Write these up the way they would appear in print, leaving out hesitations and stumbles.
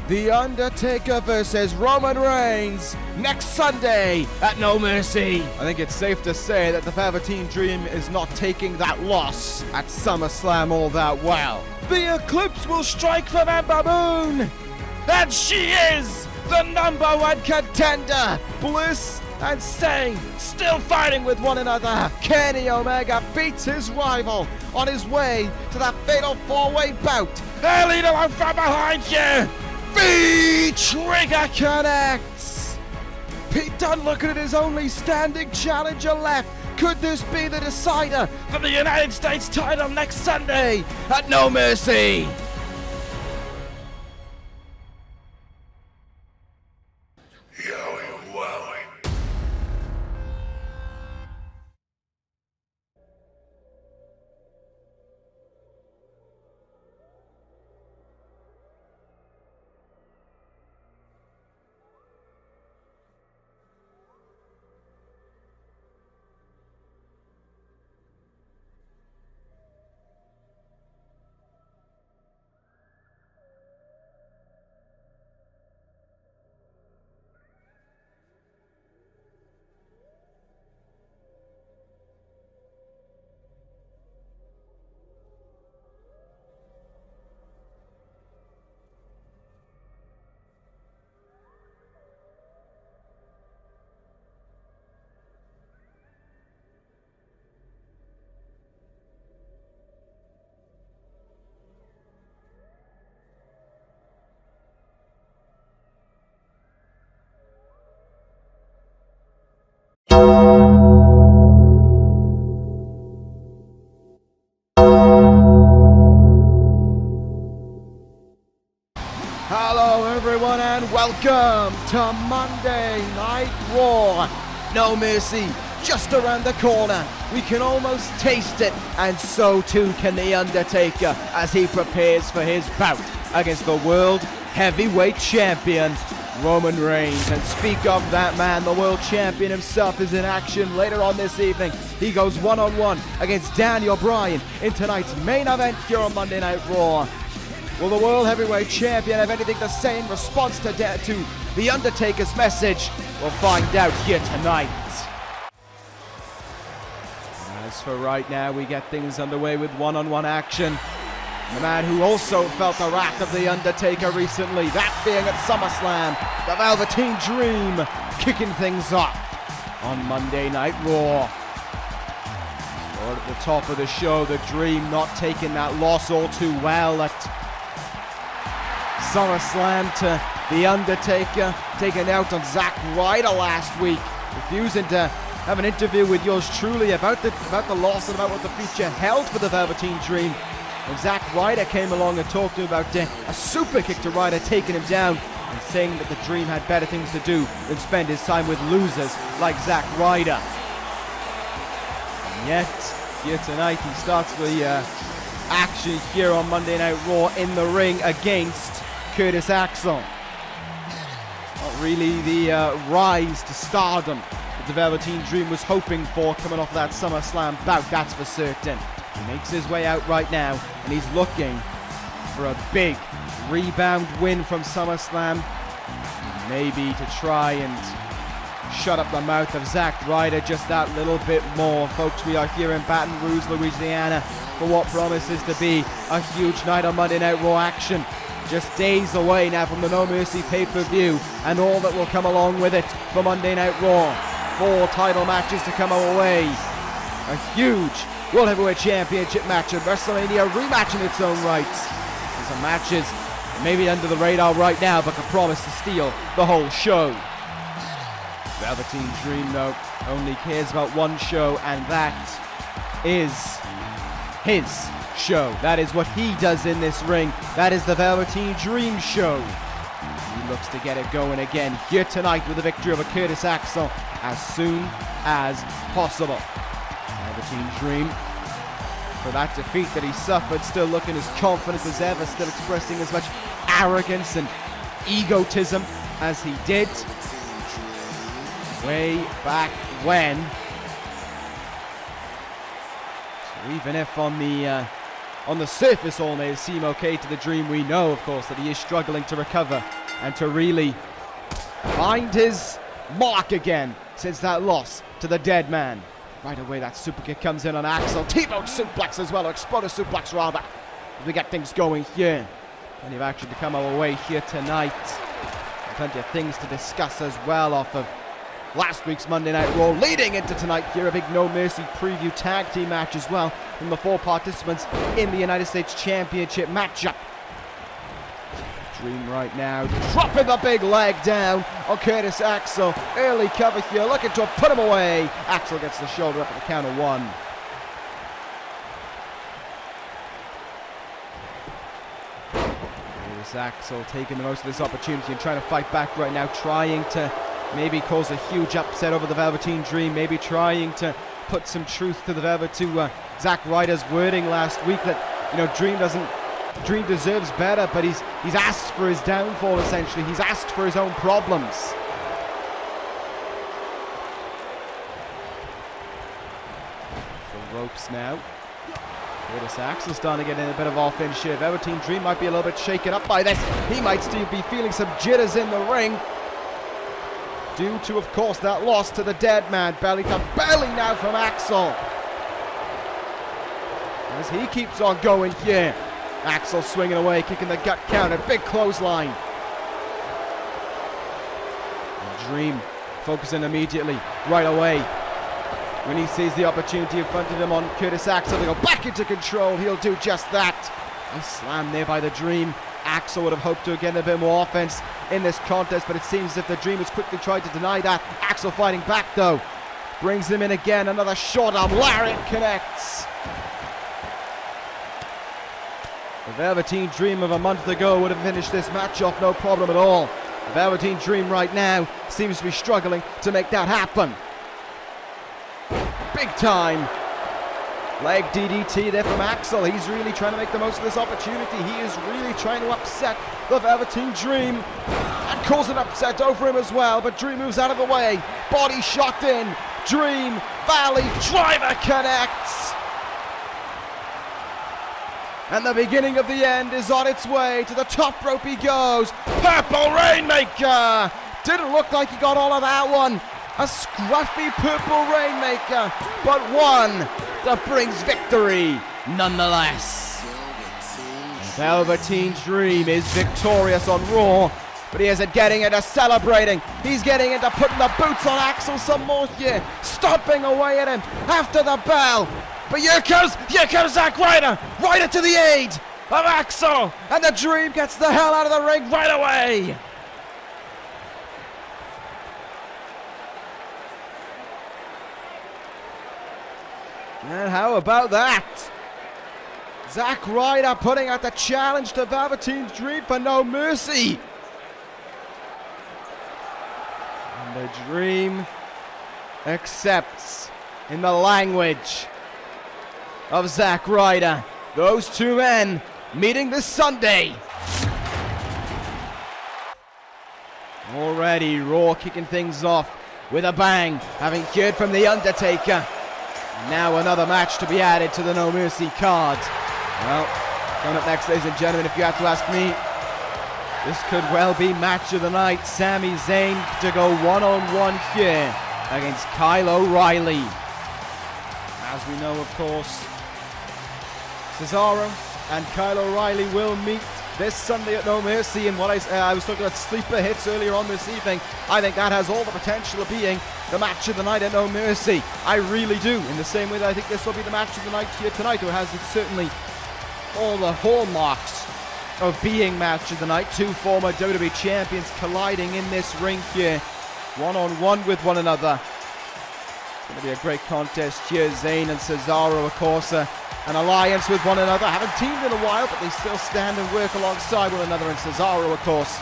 The Undertaker versus Roman Reigns next Sunday at No Mercy. I think it's safe to say that the Velveteen Dream is not taking that loss at SummerSlam all that well. The eclipse will strike from Ember Moon, and she is the #1 contender. Bliss and Sting still fighting with one another. Kenny Omega beats his rival on his way to that fatal four-way bout. They'll lead him from behind you. V-Trigger connects. Pete Dunne looking at his only standing challenger left. Could this be the decider for the United States title next Sunday at No Mercy? Hello everyone and welcome to Monday Night Raw. No Mercy, just around the corner. We can almost taste it, and so too can The Undertaker as he prepares for his bout against the World Heavyweight Champion, Roman Reigns. And speak of that man, the World Champion himself is in action later on this evening. He goes one-on-one against Daniel Bryan in tonight's main event here on Monday Night Raw. Will the World Heavyweight Champion have anything to say in response to The Undertaker's message? We'll find out here tonight. As for right now, we get things underway with one-on-one action. The man who also felt the wrath of The Undertaker recently, that being at SummerSlam, the Velveteen Dream, kicking things off on Monday Night Raw. So at the top of the show, the Dream not taking that loss all too well at SummerSlam to The Undertaker, taken out on Zack Ryder last week, refusing to have an interview with yours truly about the loss and about what the future held for the Velveteen Dream. And Zack Ryder came along and talked to him about a super kick to Ryder, taking him down, and saying that the Dream had better things to do than spend his time with losers like Zack Ryder. And yet, here tonight, he starts the action here on Monday Night Raw in the ring against Curtis Axel. Not really the rise to stardom that the Velveteen Dream was hoping for coming off that SummerSlam bout, that's for certain. He makes his way out right now, and he's looking for a big rebound win from SummerSlam, maybe to try and shut up the mouth of Zack Ryder just that little bit more. Folks, we are here in Baton Rouge, Louisiana, for what promises to be a huge night of Monday Night Raw action. Just days away now from the No Mercy pay-per-view and all that will come along with it for Monday Night Raw. 4 title matches to come our way. A huge World Heavyweight Championship match, a WrestleMania rematch in its own rights. And some matches maybe under the radar right now, but can promise to steal the whole show. Velveteen Dream, though, only cares about one show, and that is his show. That is what he does in this ring. That is the Velveteen Dream show. He looks to get it going again here tonight with the victory over Curtis Axel as soon as possible. Velveteen Dream, for that defeat that he suffered, still looking as confident as ever, still expressing as much arrogance and egotism as he did way back when. So even if on the on the surface all may seem okay to the Dream. We know, of course, that he is struggling to recover and to really find his mark again since that loss to the Deadman. Right away, that super kick comes in on Axel. T-bone suplex as well, or exploded suplex rather, as we get things going here. Plenty of action to come our way here tonight. And plenty of things to discuss as well off of last week's Monday Night Raw, leading into tonight here. A big No Mercy preview tag team match as well from the 4 participants in the United States Championship matchup. Dream right now, dropping the big leg down on Curtis Axel. Early cover here, looking to put him away. Axel gets the shoulder up at the count of 1. Curtis Axel taking the most of this opportunity and trying to fight back right now, trying to maybe cause a huge upset over the Velveteen Dream, maybe trying to put some truth to Zack Ryder's wording last week that, you know, Dream deserves better, but he's asked for his downfall, essentially. He's asked for his own problems. Full ropes now. Curtis Axel starting to get in a bit of offense here. Velveteen Dream might be a little bit shaken up by this. He might still be feeling some jitters in the ring, due to, of course, that loss to the Deadman. Belly to belly now from Axel, as he keeps on going here. Axel swinging away, kicking the gut counter, big clothesline. And Dream focusing immediately, right away. When he sees the opportunity in front of him on Curtis Axel, they go back into control. He'll do just that. Nice slam there by the Dream. Axel would have hoped to get a bit more offense in this contest, but it seems as if the Dream has quickly tried to deny that. Axel fighting back though. Brings him in again, another short arm lariat connects. The Velveteen Dream of a month ago would have finished this match off no problem at all. The Velveteen Dream right now seems to be struggling to make that happen. Big time leg DDT there from Axel. He's really trying to make the most of this opportunity. He is really trying to upset the Velveteen Dream and cause an upset over him as well, but Dream moves out of the way. Body shot in. Dream Valley Driver connects. And the beginning of the end is on its way. To the top rope he goes. Purple Rainmaker. Didn't look like he got all of that one. A scruffy Purple Rainmaker, but one that brings victory nonetheless. Velveteen Dream is victorious on Raw, but he isn't getting into celebrating. He's getting into putting the boots on Axel some more here, stomping away at him after the bell. But here comes Zack Ryder, Ryder to the aid of Axel, and the Dream gets the hell out of the ring right away. And how about that? Zack Ryder putting out the challenge to Velveteen Dream for No Mercy. And the Dream accepts in the language of Zack Ryder. Those two men meeting this Sunday. Already Raw kicking things off with a bang, having heard from The Undertaker. Now another match to be added to the No Mercy card. Well, coming up next, ladies and gentlemen, if you had to ask me, this could well be match of the night. Sami Zayn to go one-on-one here against Kyle O'Reilly. As we know, of course, Cesaro and Kyle O'Reilly will meet this Sunday at No Mercy. And what I was talking about sleeper hits earlier on this evening, I think that has all the potential of being the match of the night at No Mercy. I really do. In the same way that I think this will be the match of the night here tonight, or has it certainly all the hallmarks of being match of the night. Two former WWE champions colliding in this ring here, one-on-one with one another. It's going to be a great contest here. Zayn and Cesaro, of course, an alliance with one another. Haven't teamed in a while, but they still stand and work alongside one another. And Cesaro, of course,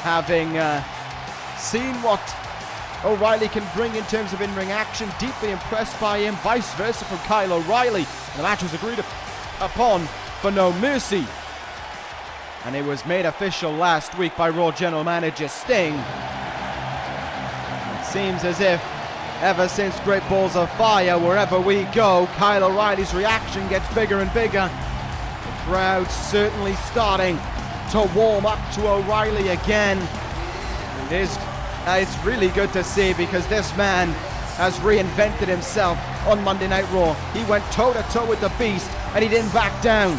having seen what O'Reilly can bring in terms of in-ring action, deeply impressed by him, vice versa from Kyle O'Reilly. And the match was agreed upon for No Mercy, and it was made official last week by Raw General Manager Sting. It seems as if ever since Great Balls of Fire, wherever we go, Kyle O'Reilly's reaction gets bigger and bigger. crowd certainly starting to warm up to O'Reilly again. It's really good to see, because this man has reinvented himself on Monday Night Raw. He went toe-to-toe with the Beast, and he didn't back down.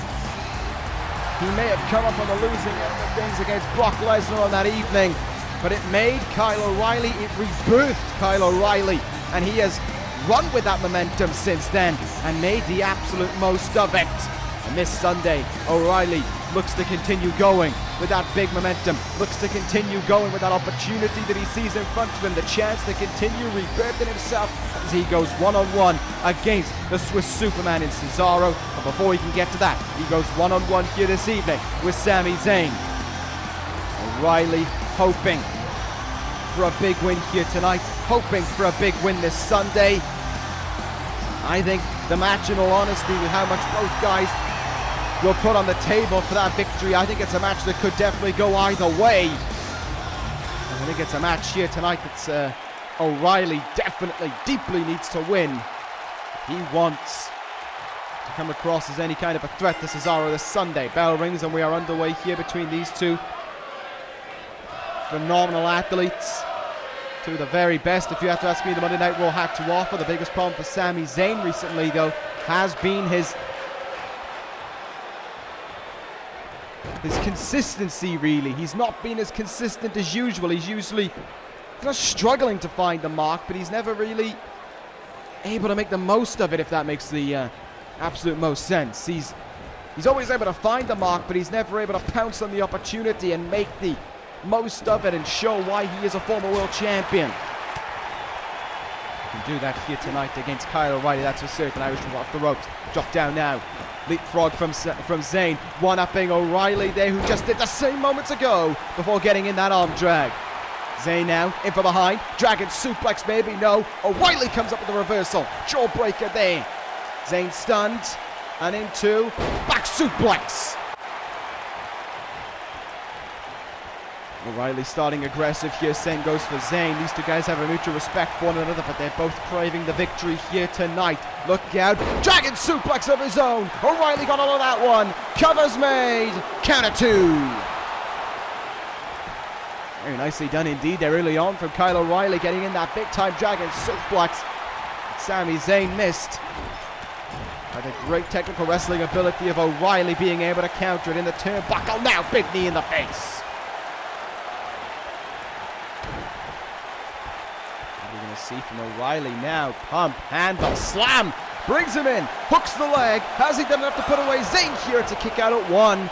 He may have come up on the losing end of things against Brock Lesnar on that evening, but it made Kyle O'Reilly, it rebirthed Kyle O'Reilly, and he has run with that momentum since then and made the absolute most of it. And this Sunday, O'Reilly looks to continue going with that big momentum, looks to continue going with that opportunity that he sees in front of him, the chance to continue rebirthing himself as he goes one-on-one against the Swiss Superman in Cesaro. But before he can get to that, he goes one-on-one here this evening with Sami Zayn. O'Reilly hoping for a big win here tonight, hoping for a big win this Sunday. I think the match, in all honesty, with how much both guys will put on the table for that victory, I think it's a match that could definitely go either way. And I think it's a match here tonight that's O'Reilly definitely, deeply needs to win. He wants to come across as any kind of a threat to Cesaro this Sunday. Bell rings and we are underway here between these two phenomenal athletes. Two of the very best, if you have to ask me, the Monday Night Raw had to offer. The biggest problem for Sami Zayn recently, though, has been his consistency, really. He's not been as consistent as usual. He's not struggling to find the mark, but he's never really able to make the most of it, if that makes the absolute most sense. He's always able to find the mark, but he's never able to pounce on the opportunity and make the most of it and show why he is a former world champion. He can do that here tonight against Kyle O'Reilly, that's for certain. Irish off the ropes, drop down now. Leapfrog from Zayn, one-upping O'Reilly there, who just did the same moments ago before getting in that arm drag. Zayn now, in from behind, dragon suplex maybe, no. O'Reilly comes up with the reversal, jawbreaker there. Zayn stunned, and into back suplex. O'Reilly starting aggressive here, same goes for Zayn. These two guys have a mutual respect for one another, but they're both craving the victory here tonight. Look out, dragon suplex of his own. O'Reilly got all of that one. Covers made, counter two. Very nicely done indeed there early on from Kyle O'Reilly, getting in that big time dragon suplex. Sami Zayn missed. By the great technical wrestling ability of O'Reilly being able to counter it in the turnbuckle. Now big knee in the face. See from O'Reilly now, pump, handle, slam, brings him in, hooks the leg. Has he done enough to put away Zayn here to kick out at one?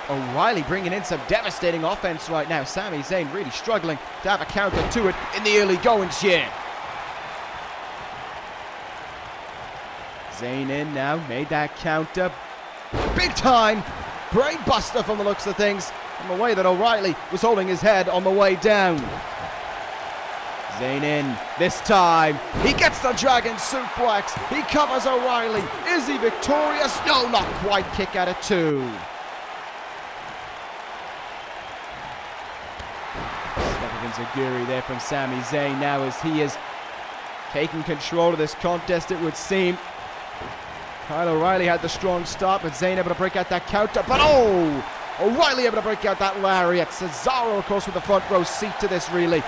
O'Reilly bringing in some devastating offense right now. Sami Zayn really struggling to have a counter to it in the early goings here. Zayn in now, made that counter. Big time brain buster from the looks of things, from the way that O'Reilly was holding his head on the way down. Zayn in, this time, he gets the dragon suplex, he covers O'Reilly, is he victorious? No, not quite, kick out of two. Enziguri there from Sami Zayn now as he is taking control of this contest, it would seem. Kyle O'Reilly had the strong start, but Zayn able to break out that counter, but O'Reilly able to break out that lariat. Cesaro, of course, with the front row seat to this, really.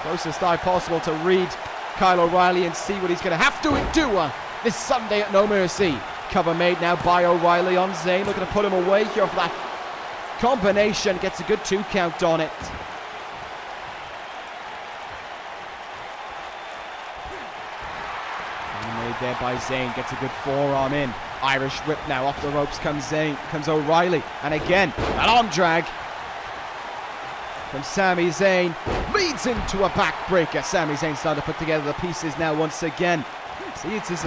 Closest eye possible to read Kyle O'Reilly and see what he's going to have to endure this Sunday at No Mercy. Cover made now by O'Reilly on Zayn, looking to put him away here for that combination. Gets a good 2 count on it. Made there by Zayn, gets a good forearm in. Irish whip now, off the ropes comes O'Reilly, and again, an arm drag from Sami Zayn, leads into a backbreaker. Sami Zayn starting to put together the pieces now once again. See, it's his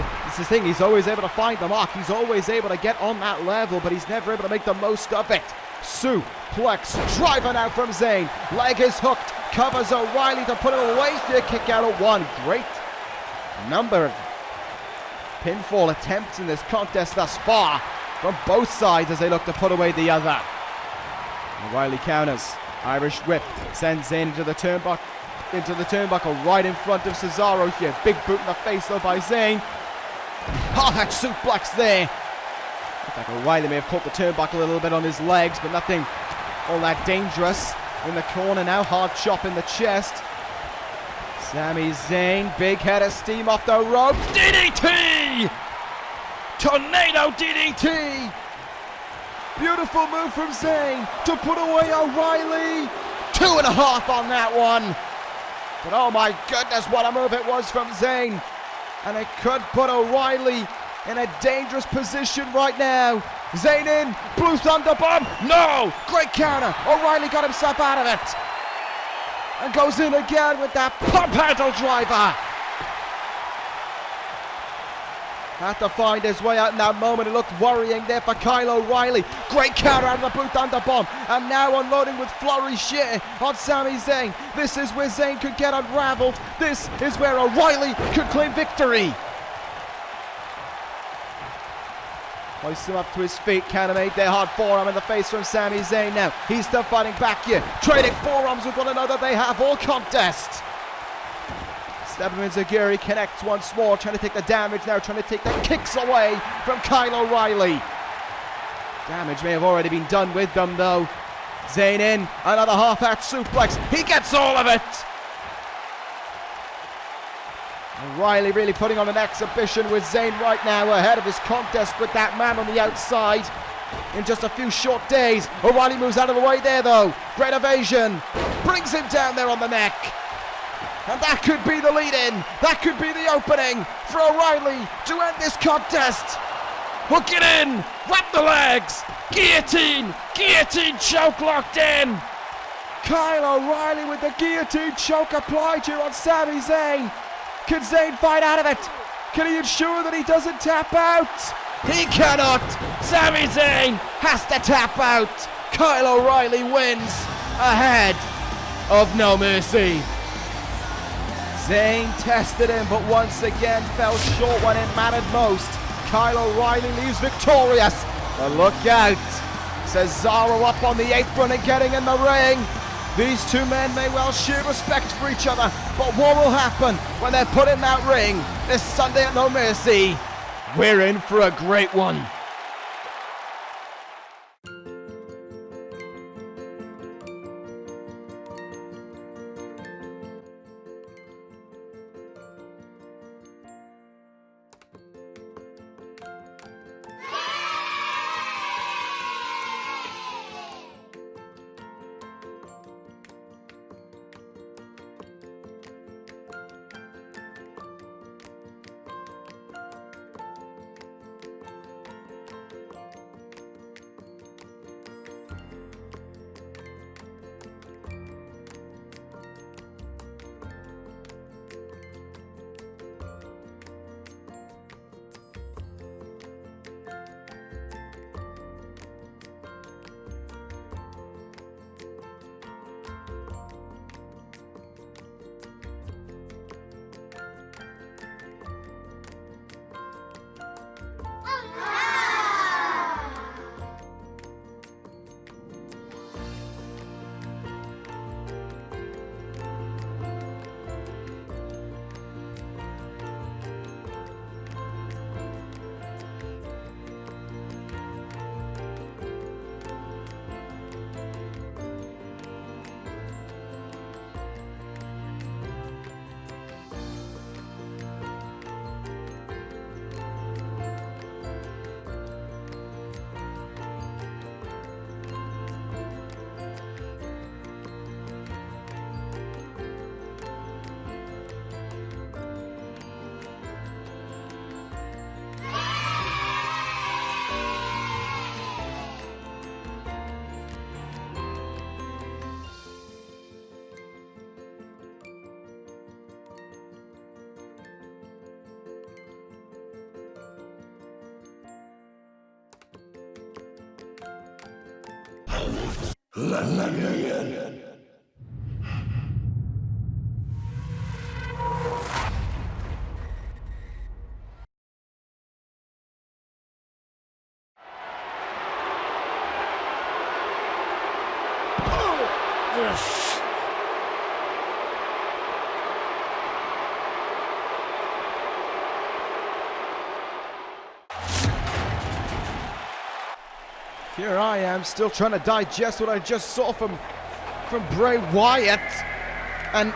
thing, he's always able to find the mark, he's always able to get on that level, but he's never able to make the most of it. Suplex, driver now from Zayn, leg is hooked, covers O'Reilly to put it away here, kick out at one. Great number of pinfall attempts in this contest thus far from both sides as they look to put away the other. O'Reilly counters. Irish whip sends Zayn into the turnbuckle right in front of Cesaro here. Big boot in the face though by Zayn. Oh, that suplex there. Like O'Reilly may have caught the turnbuckle a little bit on his legs, but nothing all that dangerous. In the corner now, hard chop in the chest. Sami Zayn, big head of steam off the ropes. DDT! Tornado DDT! Beautiful move from Zayn to put away O'Reilly. 2.5 on that one. But oh my goodness, what a move it was from Zayn. And it could put O'Reilly in a dangerous position right now. Zayn in, Blue Thunder Bomb. No! Great counter. O'Reilly got himself out of it. And goes in again with that pump handle driver. Had to find his way out in that moment. It looked worrying there for Kyle O'Reilly. Great counter out of the Blue Thunder Bomb. And now unloading with flurry shit on Sami Zayn. This is where Zayn could get unraveled. This is where O'Reilly could claim victory. Hoists him up to his feet. Canonade their hard forearm in the face from Sami Zayn now. He's still fighting back here. Trading forearms with one another. They have all contest. Stepping Zaguri connects once more, trying to take the damage now, trying to take the kicks away from Kyle O'Reilly. Damage may have already been done with them though. Zayn in, another half-hat suplex. He gets all of it. O'Reilly really putting on an exhibition with Zayn right now, ahead of his contest with that man on the outside. In just a few short days, O'Reilly moves out of the way there though. Great evasion, brings him down there on the neck. And that could be the lead-in. That could be the opening for O'Reilly to end this contest. Hook it in, wrap the legs, guillotine choke locked in. Kyle O'Reilly with the guillotine choke applied here on Sami Zayn. Can Zayn fight out of it? Can he ensure that he doesn't tap out? He cannot. Sami Zayn has to tap out. Kyle O'Reilly wins ahead of No Mercy. Zayn tested him, but once again fell short when it mattered most. Kyle O'Reilly leaves victorious. But look out. Cesaro up on the apron and getting in the ring. These two men may well share respect for each other, but what will happen when they're put in that ring this Sunday at No Mercy? We're in for a great one. Here I am, still trying to digest what I just saw from Bray Wyatt. And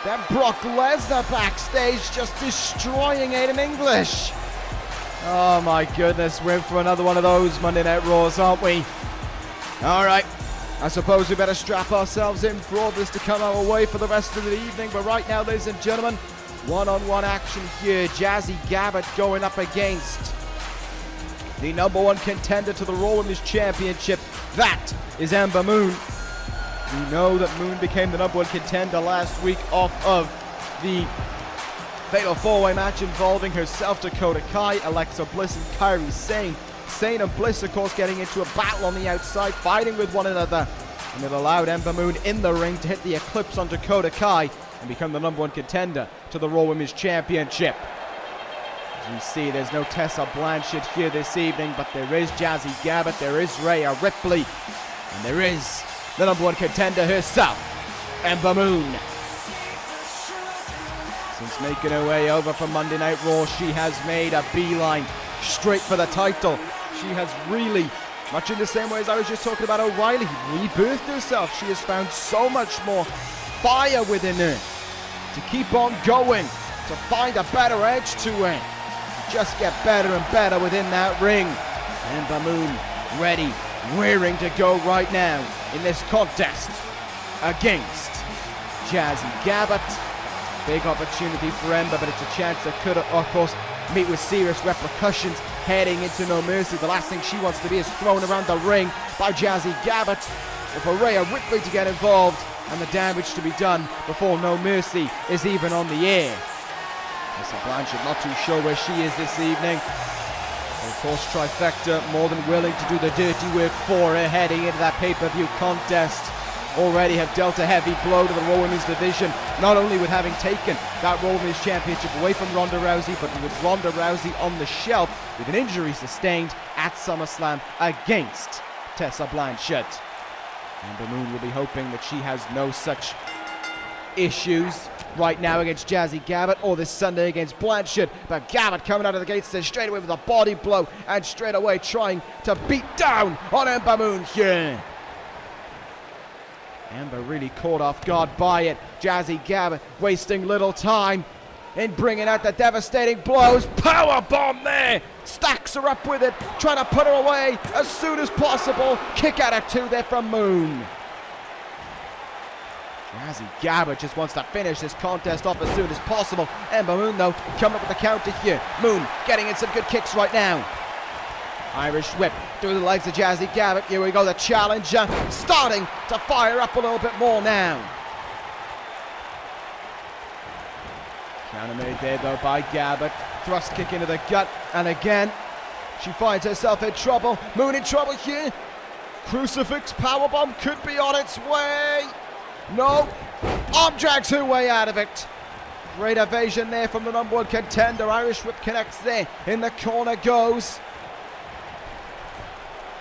then Brock Lesnar backstage just destroying Aiden English. Oh my goodness, we're in for another one of those Monday Night Raws, aren't we? Alright, I suppose we better strap ourselves in for all this to come our way for the rest of the evening. But right now, ladies and gentlemen, one-on-one action here. Jazzy Gabert going up against the #1 contender to the Raw Women's Championship. That is Ember Moon. We know that Moon became the #1 contender last week off of the fatal four-way match involving herself, Dakota Kai, Alexa Bliss, and Kairi Sane. Sane and Bliss, of course, getting into a battle on the outside, fighting with one another. And it allowed Ember Moon in the ring to hit the Eclipse on Dakota Kai and become the #1 contender to the Raw Women's Championship. As you see, there's no Tessa Blanchard here this evening, but there is Jazzy Gabert, there is Rhea Ripley, and there is the #1 contender herself, Ember Moon. Since making her way over from Monday Night Raw, she has made a beeline straight for the title. She has really, much in the same way as I was just talking about O'Reilly, rebirthed herself. She has found so much more fire within her to keep on going, to find a better edge to it, to just get better and better within that ring. Ember Moon ready, rearing to go right now in this contest against Jazzy Gabert. Big opportunity for Ember, but it's a chance that could, of course, meet with serious repercussions heading into No Mercy. The last thing she wants to be is thrown around the ring by Jazzy Gabert, or for Rhea Ripley to get involved and the damage to be done before No Mercy is even on the air. Tessa Blanchard not too sure where she is this evening. Of course, Trifecta more than willing to do the dirty work for her heading into that pay-per-view contest. Already have dealt a heavy blow to the Raw Women's division, not only with having taken that Raw Women's Championship away from Ronda Rousey, but with Ronda Rousey on the shelf with an injury sustained at SummerSlam against Tessa Blanchard. Ember Moon will be hoping that she has no such issues right now against Jazzy Gabert or this Sunday against Blanchard. But Gabert coming out of the gates there straight away with a body blow and straight away trying to beat down on Ember Moon here. Ember really caught off guard by it. Jazzy Gabert wasting little time in bringing out the devastating blows. Powerbomb there! Stacks her up with it, trying to put her away as soon as possible. Kick out at 2 there from Moon. Jazzy Gabert just wants to finish this contest off as soon as possible. Ember Moon, though, coming up with the counter here. Moon getting in some good kicks right now. Irish whip through the legs of Jazzy Gabert. Here we go, the challenger starting to fire up a little bit more now. Counter made there though by Gabert. Thrust kick into the gut, and again she finds herself in trouble. Moon in trouble here. Crucifix powerbomb could be on its way. No, arm drags her way out of it. Great evasion there from the #1 contender. Irish whip connects there. In the corner goes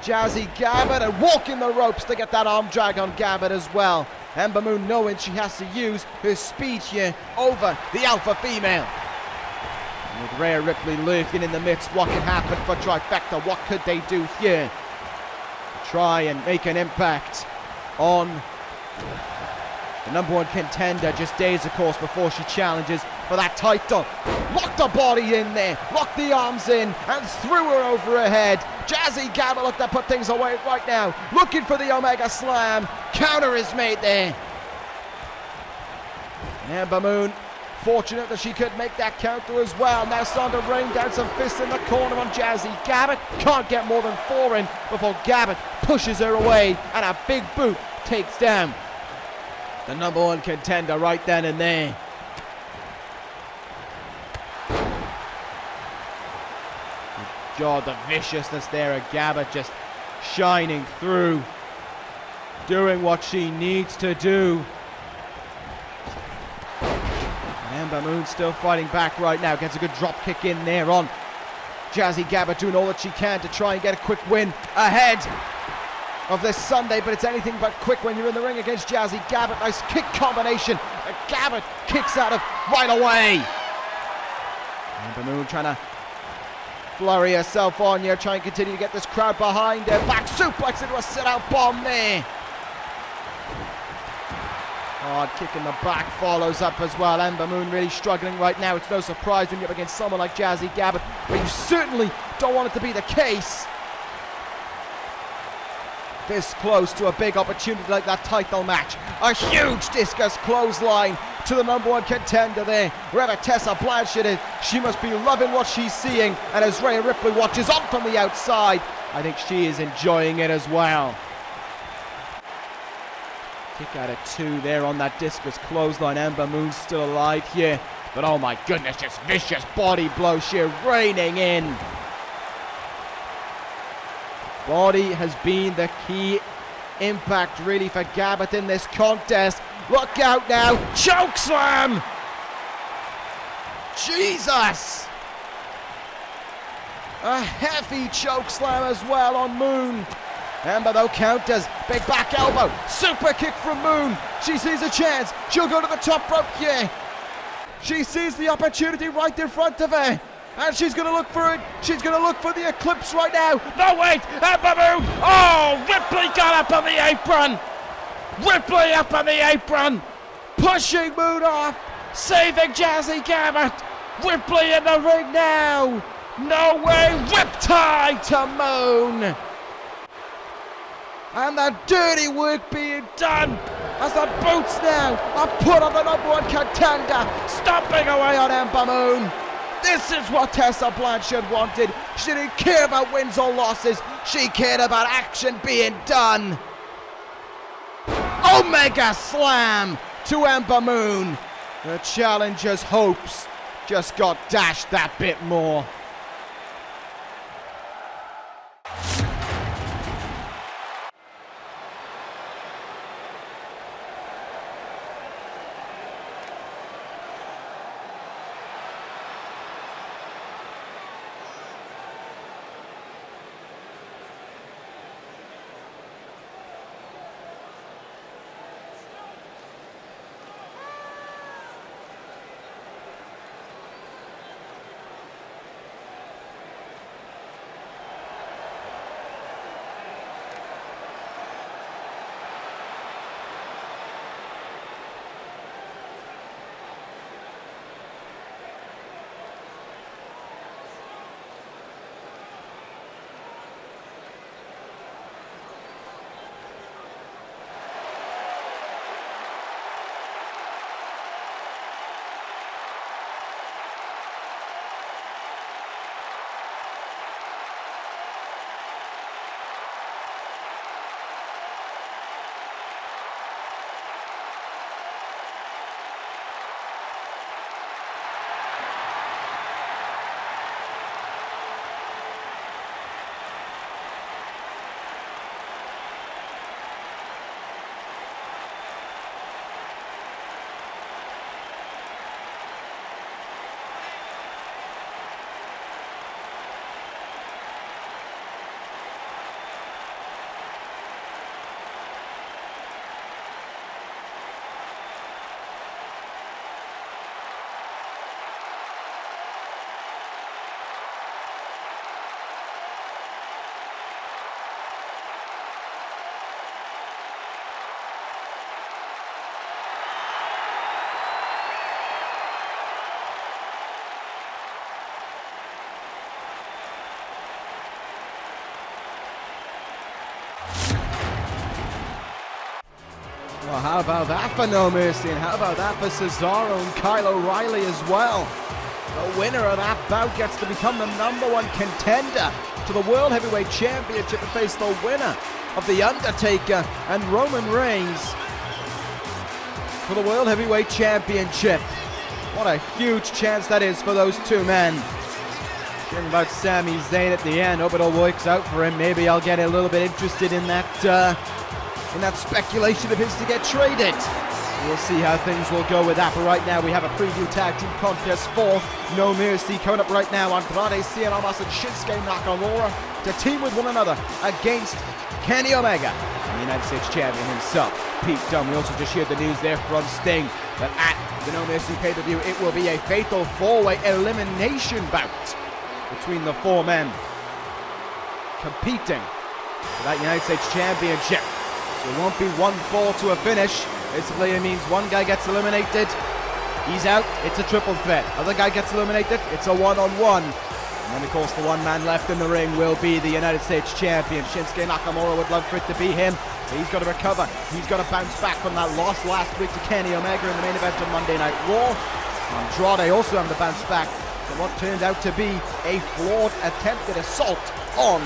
Jazzy Gabert, and walking the ropes to get that arm drag on Gabert as well. Ember Moon knowing she has to use her speed here over the alpha female. And with Rhea Ripley lurking in the midst, what can happen for Trifecta? What could they do here to try and make an impact on the #1 contender just days, of course, before she challenges for that title? Locked the body in there, locked the arms in, and threw her over her head. Jazzy Gabert looked to put things away right now, looking for the Omega Slam. Counter is made there. Ember Moon, fortunate that she could make that counter as well. Now starting to rain down some fists in the corner on Jazzy Gabert. Can't get more than 4 in before Gabert pushes her away, and a big boot takes down the #1 contender right then and there. God, the viciousness there of Gabert just shining through, doing what she needs to do. And Ember Moon still fighting back right now. Gets a good drop kick in there on Jazzy Gabert, doing all that she can to try and get a quick win ahead of this Sunday, but it's anything but quick when you're in the ring against Jazzy Gabert. Nice kick combination, and Gabert kicks out of right away. Ember Moon trying to Flurry herself on here, try and continue to get this crowd behind her. Back suplex into a sit-out bomb there. Hard kick in the back follows up as well. Ember Moon really struggling right now. It's no surprise when you're up against someone like Jazzy Gabert, but you certainly don't want it to be the case. This close to a big opportunity like that title match. A huge discus clothesline to the number one contender there. Wherever Tessa Blanchard is, she must be loving what she's seeing. And as Rhea Ripley watches on from the outside, I think she is enjoying it as well. Kick out at 2 there on that discus clothesline. Ember Moon still alive here. But oh my goodness, just vicious body blow sheer raining in. Body has been the key impact really for Gabert in this contest. Look out now, chokeslam! Jesus! A heavy chokeslam as well on Moon. Ember though counters, big back elbow, super kick from Moon. She sees a chance, she'll go to the top rope here. She sees the opportunity right in front of her. And she's going to look for it. She's going to look for the eclipse right now. No, wait. Ember Moon. Oh, Ripley got up on the apron. Ripley up on the apron. Pushing Moon off. Saving Jazzy Gabert. Ripley in the ring now. No way. Riptide to Moon. And the dirty work being done as the boots now are put on the number one contender. Stomping away on Ember Moon. This is what Tessa Blanchard wanted. She didn't care about wins or losses. She cared about action being done. Omega Slam to Ember Moon. The challenger's hopes just got dashed that bit more. Well, how about that for No Mercy, and how about that for Cesaro and Kyle O'Reilly as well? The winner of that bout gets to become the number one contender to the World Heavyweight Championship and face the winner of The Undertaker and Roman Reigns for the World Heavyweight Championship. What a huge chance that is for those two men. Hearing about Sami Zayn at the end, hope it all works out for him. Maybe I'll get a little bit interested in that speculation of his to get traded. We'll see how things will go with that, but right now we have a preview tag team contest for No Mercy coming up right now. Andrade Cien Almas and Shinsuke Nakamura to team with one another against Kenny Omega and the United States Champion himself, Pete Dunne. We also just heard the news there from Sting that at the No Mercy pay-per-view it will be a fatal four-way elimination bout between the four men competing for that United States Championship. So it won't be one fall to a finish. Basically, it means one guy gets eliminated, he's out, it's a triple threat. Other guy gets eliminated, it's a one-on-one. And then, of course, the one man left in the ring will be the United States Champion. Shinsuke Nakamura would love for it to be him. But he's got to recover. He's got to bounce back from that loss last week to Kenny Omega in the main event of Monday Night Raw. Andrade also having to bounce back from what turned out to be a flawed attempted assault on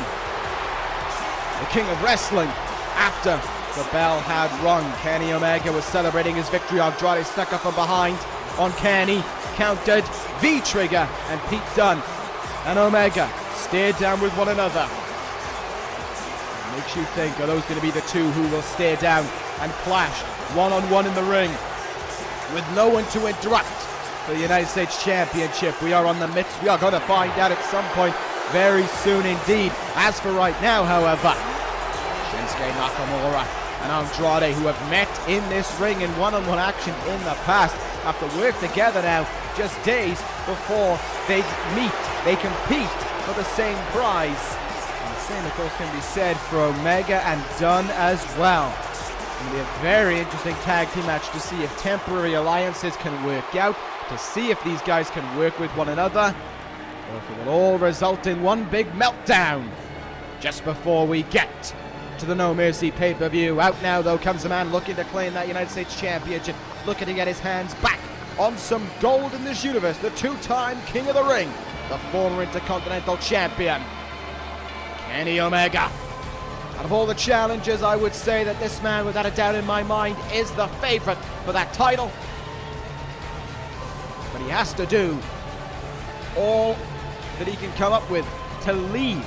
the King of Wrestling after the bell had rung. Kenny Omega was celebrating his victory. Andrade stuck up from behind on Kenny, countered, V-trigger, and Pete Dunne and Omega stared down with one another. It makes you think, are those going to be the two who will stare down and clash one-on-one in the ring with no one to interrupt for the United States Championship? We are on the midst. We are going to find out at some point very soon indeed. As for right now, however, Shinsuke Nakamura and Andrade, who have met in this ring in one-on-one action in the past, have to work together now just days before they meet. They compete for the same prize. And the same, of course, can be said for Omega and Dunne as well. It's going to be a very interesting tag team match to see if temporary alliances can work out, to see if these guys can work with one another, or if it will all result in one big meltdown just before we get to the No Mercy pay-per-view. Out now, though, comes a man looking to claim that United States Championship, looking to get his hands back on some gold in this universe, the two-time King of the Ring, the former Intercontinental Champion, Kenny Omega. Out of all the challengers, I would say that this man, without a doubt in my mind, is the favorite for that title. But he has to do all that he can come up with to leave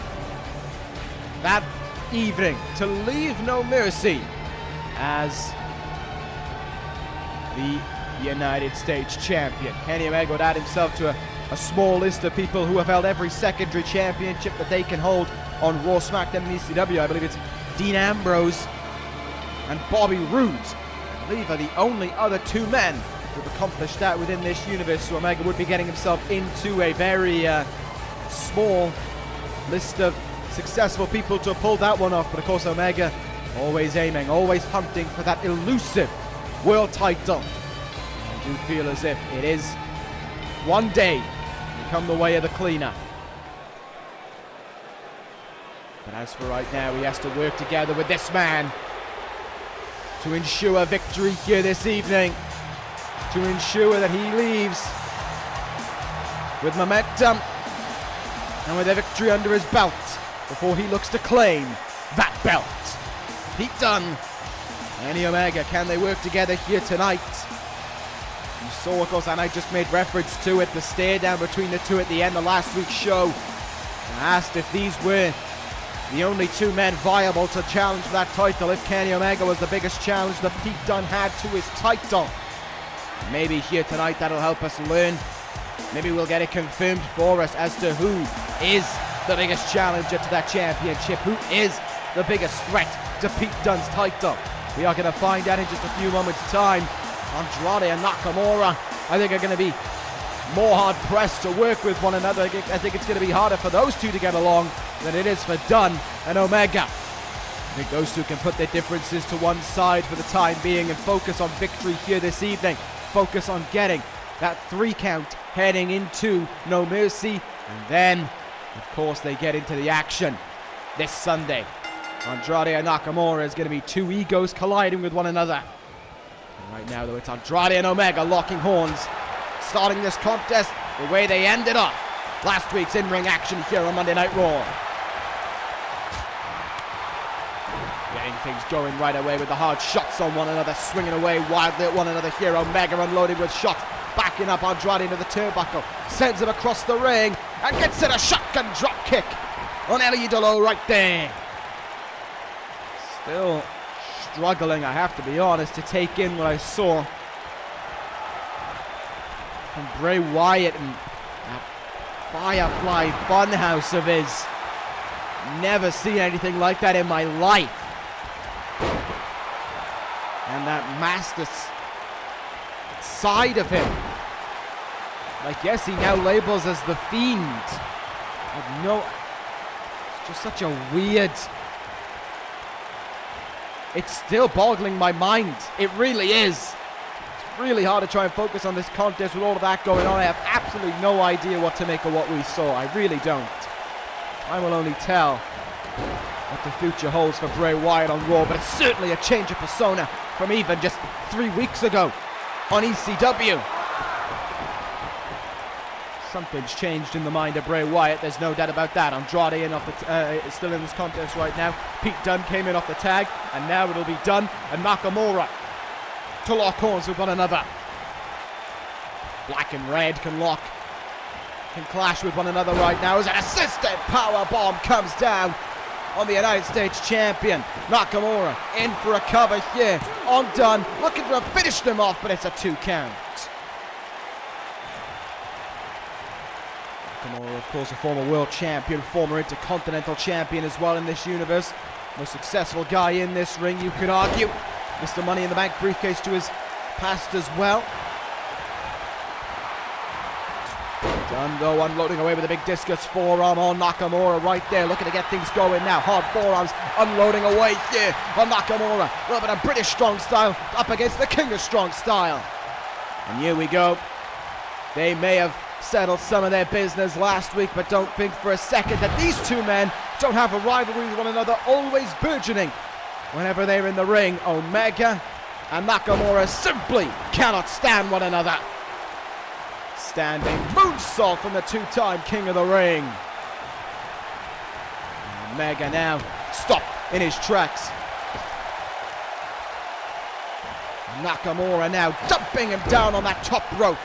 that evening, to leave No Mercy as the United States Champion. Kenny Omega would add himself to a small list of people who have held every secondary championship that they can hold on Raw, SmackDown, and ECW. I believe it's Dean Ambrose and Bobby Roode, I believe, are the only other two men who have accomplished that within this universe. So Omega would be getting himself into a very small list of successful people to pull that one off. But of course, Omega always aiming, always hunting for that elusive world title. I do feel as if it is one day become the way of the cleaner. But as for right now, he has to work together with this man to ensure victory here this evening, to ensure that he leaves with momentum and with a victory under his belt before he looks to claim that belt. Pete Dunne, Kenny Omega, can they work together here tonight? You saw, of course, and I just made reference to it, the stare down between the two at the end of last week's show. I asked if these were the only two men viable to challenge that title, if Kenny Omega was the biggest challenge that Pete Dunne had to his title. Maybe here tonight that'll help us learn. Maybe we'll get it confirmed for us as to who is the biggest challenger to that championship, who is the biggest threat to Pete Dunne's title. We are going to find out in just a few moments' time. Andrade and Nakamura, I think, are going to be more hard-pressed to work with one another. I think it's going to be harder for those two to get along than it is for Dunne and Omega. I think those two can put their differences to one side for the time being and focus on victory here this evening. Focus on getting that 3 count heading into No Mercy. And then, of course, they get into the action this Sunday. Andrade and Nakamura is going to be two egos colliding with one another. And right now, though, it's Andrade and Omega locking horns, starting this contest the way they ended up last week's in-ring action here on Monday Night Raw. Getting things going right away with the hard shots on one another, swinging away wildly at one another here. Omega unloading with shots, backing up Andrade into the turnbuckle, sends him across the ring, and gets in a shotgun drop kick on El Idolo right there. Still struggling, I have to be honest, to take in what I saw from Bray Wyatt and that Firefly Funhouse of his. Never seen anything like that in my life. And that master side of him, I guess he now labels as the Fiend. It's just such a weird... It's still boggling my mind. It really is. It's really hard to try and focus on this contest with all of that going on. I have absolutely no idea what to make of what we saw. I really don't. I will only tell what the future holds for Bray Wyatt on Raw, but it's certainly a change of persona from even just 3 weeks ago on ECW. Something's changed in the mind of Bray Wyatt, there's no doubt about that. Andrade in off the still in this contest right now. Pete Dunne came in off the tag, and now it'll be Dunne and Nakamura to lock horns with one another. Black and red can clash with one another right now as an assisted power bomb comes down on the United States champion. Nakamura in for a cover here on Dunne, looking to have finished him off, but it's a 2 count. Nakamura, of course, a former world champion, former intercontinental champion as well in this universe. Most successful guy in this ring, you could argue. Mr. Money in the Bank briefcase to his past as well. Dunne, though, unloading away with a big discus forearm on Nakamura right there, looking to get things going now. Hard forearms unloading away here on Nakamura. A little bit of British strong style up against the King of strong style. And here we go. They may have settled some of their business last week, but don't think for a second that these two men don't have a rivalry with one another, always burgeoning whenever they're in the ring. Omega and Nakamura simply cannot stand one another. Standing moonsault from the two-time King of the Ring. Omega now stopped in his tracks. Nakamura now dumping him down on that top rope.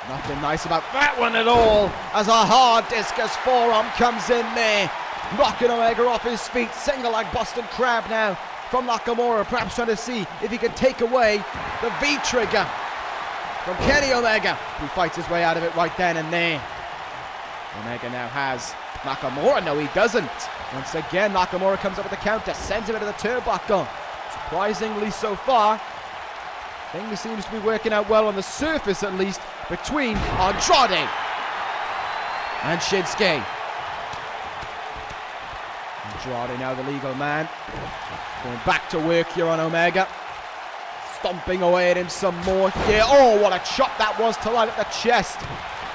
Nothing nice about that one at all, as a hard discus forearm comes in there, knocking Omega off his feet. Single leg Boston Crab now from Nakamura, perhaps trying to see if he can take away the V-trigger from Kenny Omega, who fights his way out of it right then and there. Omega now has Nakamura. No, he doesn't. Once again, Nakamura comes up with the counter, sends him into the turnbuckle. Surprisingly so far, things seems to be working out well on the surface, at least, between Andrade and Shinsuke. Andrade now the legal man, going back to work here on Omega, stomping away at him some more here. Oh, what a chop that was to line up the chest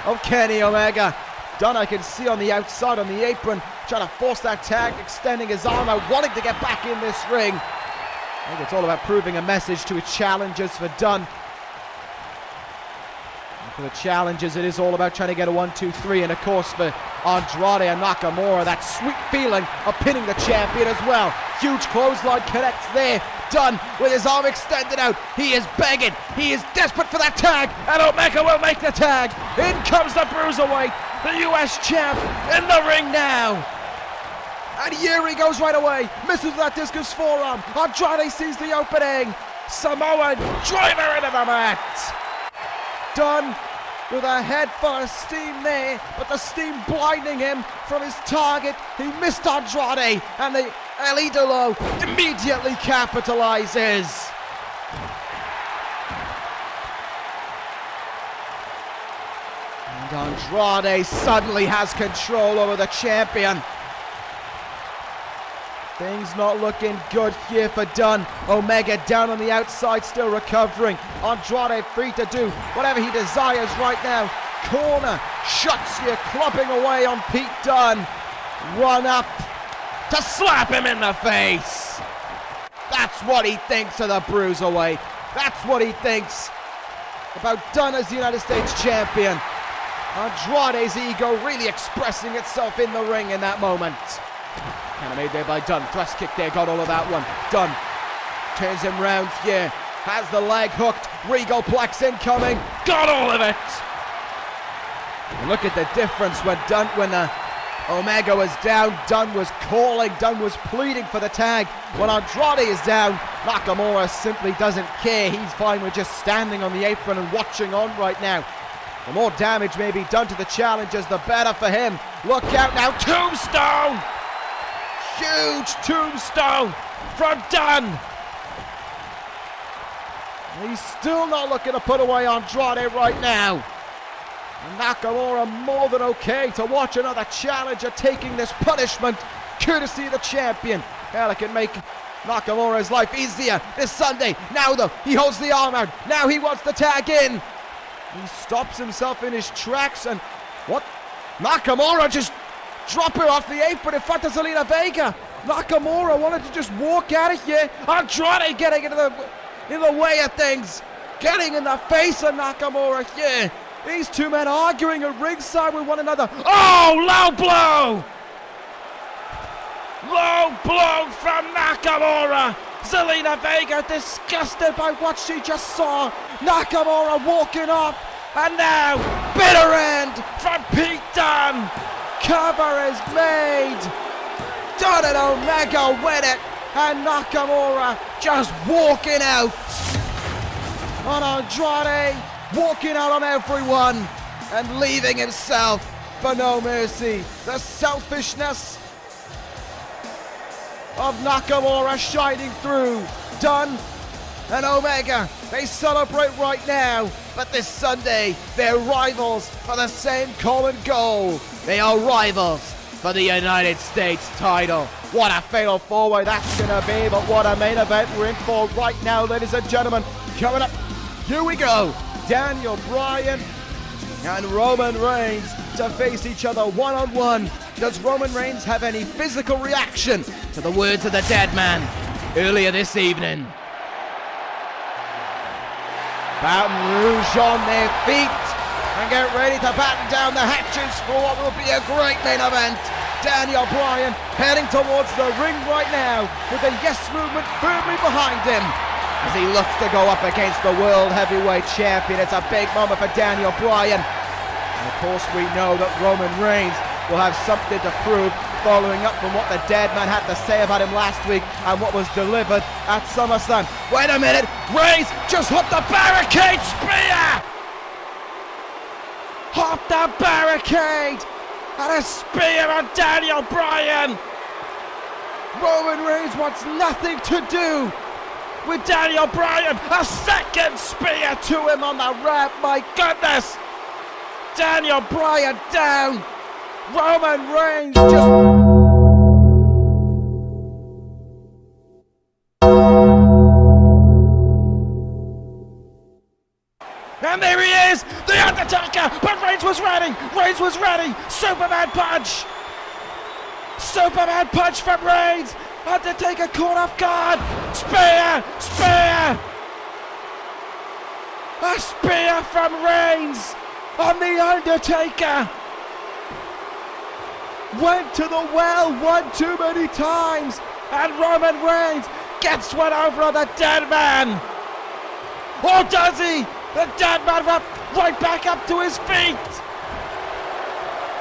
of Kenny Omega. Dunne, I can see on the outside on the apron, trying to force that tag, extending his arm out, wanting to get back in this ring. I think it's all about proving a message to his challengers for Dunne. And for the challengers, it is all about trying to get a 1, 2, 3. And of course for Andrade and Nakamura, that sweet feeling of pinning the champion as well. Huge clothesline connects there. Dunne with his arm extended out. He is begging. He is desperate for that tag. And Omega will make the tag. In comes the Bruiserweight, the US champ, in the ring now. And here he goes right away. Misses that discus forearm. Andrade sees the opening. Samoan driver into the mat. Dunne with a head full of steam there, but the steam blinding him from his target. He missed Andrade, and the El Idolo immediately capitalizes. And Andrade suddenly has control over the champion. Things not looking good here for Dunne. Omega down on the outside, still recovering. Andrade free to do whatever he desires right now. Corner shuts here, clubbing away on Pete Dunne. Run up to slap him in the face. That's what he thinks of the Bruiserweight. That's what he thinks about Dunne as the United States champion. Andrade's ego really expressing itself in the ring in that moment. Kind of made there by Dunne. Thrust kick there, got all of that one. Dunne turns him round here. Has the leg hooked. Regal Plex incoming. Got all of it. And look at the difference when Omega was down. Dunne was calling. Dunne was pleading for the tag. When Andrade is down, Nakamura simply doesn't care. He's fine with just standing on the apron and watching on right now. The more damage may be done to the challengers, the better for him. Look out now. Tombstone. Huge tombstone from Dunne. He's still not looking to put away Andrade right now. Nakamura more than okay to watch another challenger taking this punishment, courtesy of the champion. Hell, it can make Nakamura's life easier this Sunday. Now though, he holds the arm out. Now he wants to tag in. He stops himself in his tracks and what? Nakamura just drop her off the apron in front of Zelina Vega. Nakamura wanted to just walk out of here. Andrade getting in the way of things. Getting in the face of Nakamura here. These two men arguing at ringside with one another. Oh, low blow! Low blow from Nakamura. Zelina Vega disgusted by what she just saw. Nakamura walking off. And now, bitter end from Pete Dunne. Cover is made. Dunne and Omega win it. And Nakamura just walking out on Andrade. Walking out on everyone and leaving himself for no mercy. The selfishness of Nakamura shining through. Dunne and Omega, they celebrate right now, but this Sunday they're rivals for the same common goal. They are rivals for the United States title. What a fatal four-way that's gonna be, but what a main event we're in for right now, ladies and gentlemen. Coming up, here we go. Daniel Bryan and Roman Reigns to face each other one-on-one. Does Roman Reigns have any physical reaction to the words of the Deadman earlier this evening? Baton Rouge on their feet and get ready to batten down the hatches for what will be a great main event. Daniel Bryan heading towards the ring right now with the Yes movement firmly behind him as he looks to go up against the World Heavyweight Champion. It's a big moment for Daniel Bryan. And of course we know that Roman Reigns will have something to prove following up from what the Deadman had to say about him last week and what was delivered at SummerSlam. Wait a minute, Reigns just hopped the barricade spear! Hopped the barricade! And a spear on Daniel Bryan! Roman Reigns wants nothing to do with Daniel Bryan. A second spear to him on the ramp, my goodness! Daniel Bryan down. Roman Reigns just... And there he is, The Undertaker, but Reigns was ready. Reigns was ready. Superman punch. Superman punch from Reigns. Undertaker caught off guard. Spear! Spear! A spear from Reigns on The Undertaker. Went to the well one too many times. And Roman Reigns gets one over on the Deadman. Or does he? The Deadman right back up to his feet.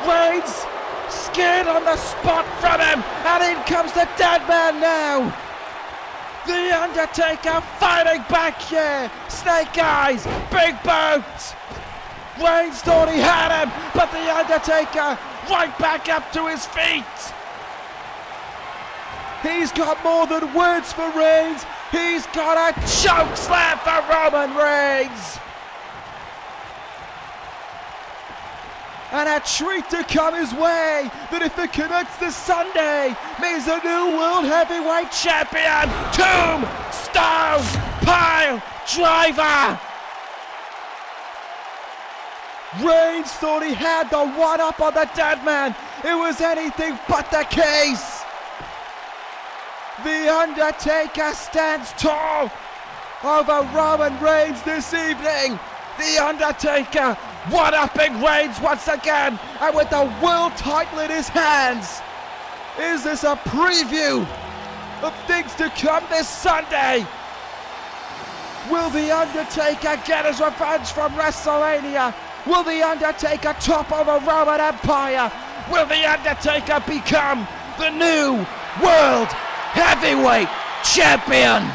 Reigns scared on the spot from him, and in comes the Deadman now. The Undertaker fighting back here. Snake Eyes, big boot. Reigns thought he had him, but the Undertaker right back up to his feet. He's got more than words for Reigns. He's got a choke slam for Roman Reigns. And a treat to come his way that if it connects this Sunday means a new World Heavyweight Champion. Tombstone Pile Driver. Reigns thought he had the one-up on the Deadman. It was anything but the case. The Undertaker stands tall over Roman Reigns this evening. The Undertaker one-upping Reigns once again, and with the world title in his hands. Is this a preview of things to come this Sunday? Will The Undertaker get his revenge from WrestleMania? Will The Undertaker top over Roman Empire? Will The Undertaker become the new World Heavyweight Champion?